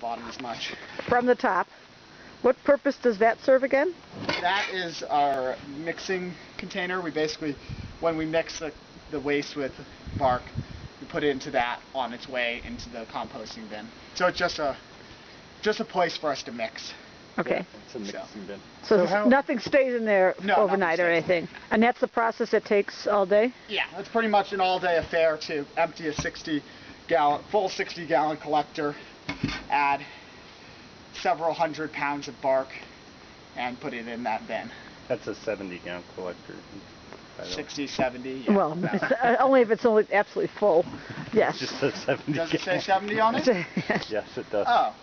bottom as much. From the top. What purpose does that serve again? That is our mixing container. We basically, when we mix the waste with bark, we put it into that on its way into the composting bin. So it's just a place for us to mix. Okay. Yeah, it's a mixing bin. So nothing stays in there overnight or anything? And that's the process that takes all day? Yeah, it's pretty much an all-day affair to empty a full 60-gallon collector, add several hundred pounds of bark, and put it in that bin. That's a 70-gallon collector. 60, 70. Yeah, well, only if it's only absolutely full. Yes. Just a 70. Does it say 70 on it? Yes, it does. Oh,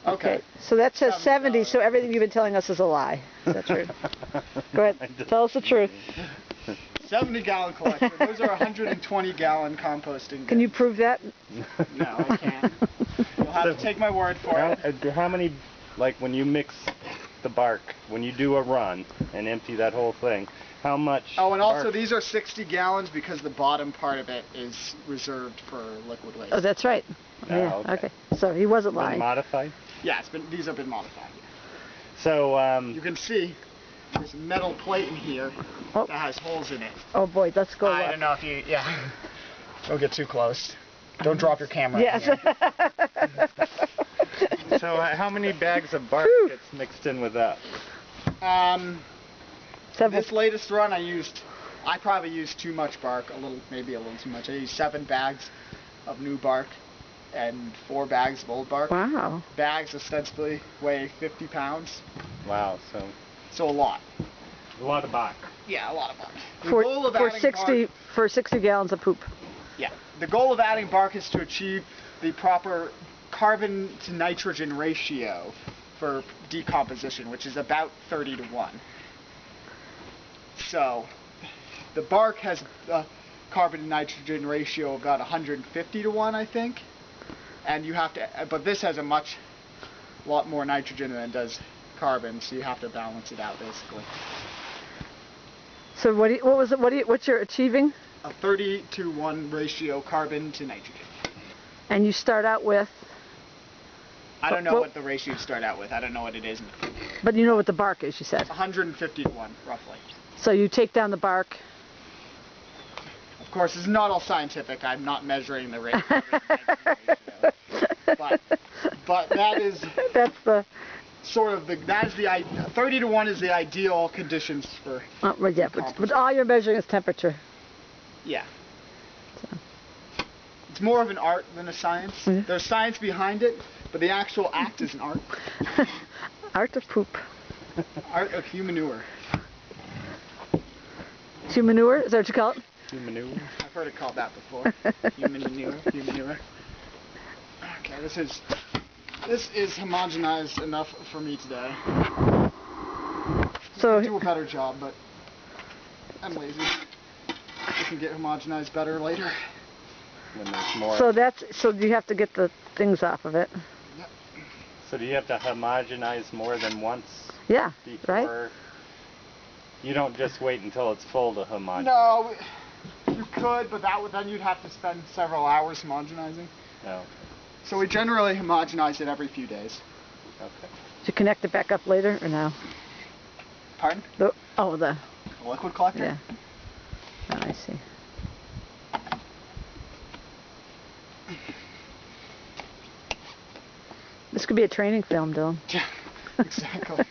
okay. So that says 70, so everything you've been telling us is a lie. Is that true? Go ahead, tell us the truth. 70-gallon collector. Those are 120-gallon composting bins. Can you prove that? No, I can't. You'll have to take my word for it. How many, like when you mix the bark, when you do a run and empty that whole thing, how much? Oh, and also these are 60 gallons because the bottom part of it is reserved for liquid waste. Oh, that's right. Oh, yeah, okay. So he wasn't lying. Been modified? Yeah, these have been modified. So, you can see there's a metal plate in here that has holes in it. Oh boy, let's go. I don't know if you, don't get too close. Don't drop your camera. Yes. So how many bags of bark gets mixed in with that? This latest run I probably used too much bark, maybe a little too much. I used 7 bags of new bark and 4 bags of old bark. Wow. Bags ostensibly weigh 50 pounds. Wow, so a lot. A lot of bark. Yeah, a lot of bark. For 60 gallons of poop. Yeah. The goal of adding bark is to achieve the proper carbon to nitrogen ratio for decomposition, which is about 30 to 1. So the bark has a carbon to nitrogen ratio of about 150 to 1, I think. And you have to, but this has a lot more nitrogen than it does carbon, so you have to balance it out basically. So what you're achieving? A 30 to 1 ratio carbon to nitrogen. And you start out with? I don't know what the ratio you start out with. I don't know what it is. But you know what the bark is, you said? 150 to 1, roughly. So you take down the bark. Of course, it's not all scientific. I'm not measuring the ratio. But that is... That's the... Sort of that is the 30 to 1 is the ideal conditions for. Yeah, but all you're measuring is temperature. Yeah. So. It's more of an art than a science. Mm-hmm. There's science behind it, but the actual act is an art. Art of poop. Art of humanure. Humanure? Is that what you call it? Humanure. I've heard it called that before. Humanure. Okay, This is homogenized enough for me today. So I do a better job, but I'm lazy. We can get homogenized better later. When there's more. So you have to get the things off of it. Yep. So do you have to homogenize more than once? Yeah. Before right. You don't just wait until it's full to homogenize. No, you could, but then you'd have to spend several hours homogenizing. Oh. So we generally homogenize it every few days. Okay. Did you connect it back up later or no? Pardon? The liquid collector? Yeah. Oh, I see. This could be a training film, Dylan. Yeah, exactly.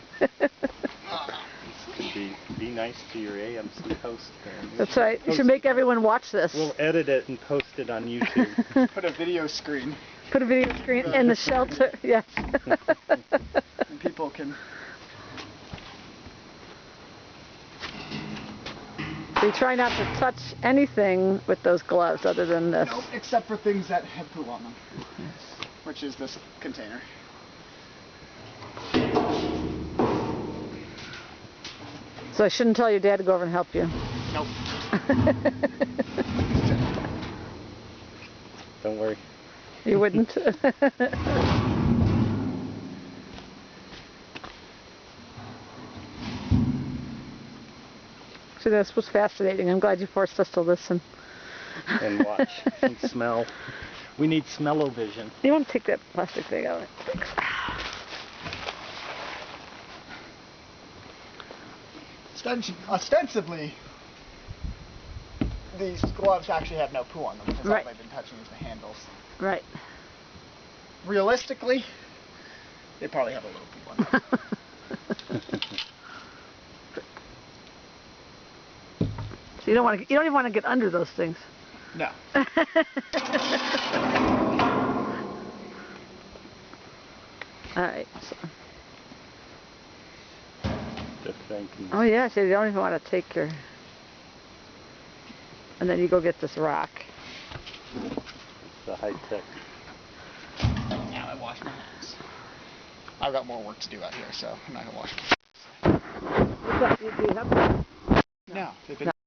Be nice to your AMC host. That's right. You should make everyone watch this. We'll edit it and post it on YouTube. Put a video screen. Put a video screen in the shelter. Yes. And people can. So you try not to touch anything with those gloves other than this. Nope, except for things that have poo on them. Yes. Which is this container. So I shouldn't tell your dad to go over and help you. Nope. Don't worry. You wouldn't? So this was fascinating. I'm glad you forced us to listen. And watch and smell. We need smell-o-vision. You want to take that plastic thing out? Thanks. Ostensibly, these gloves actually have no poo on them because Right. all they've been touching is the handles. Right. Realistically, they probably have a little poo on them. So you don't even want to get under those things. No. All right. So. Just thinking. Oh yeah, so you don't even want to take your. And then you go get this rock. The high-tech. Now I wash my hands. I've got more work to do out here, so I'm not gonna wash my hands. Do you have? No, they've been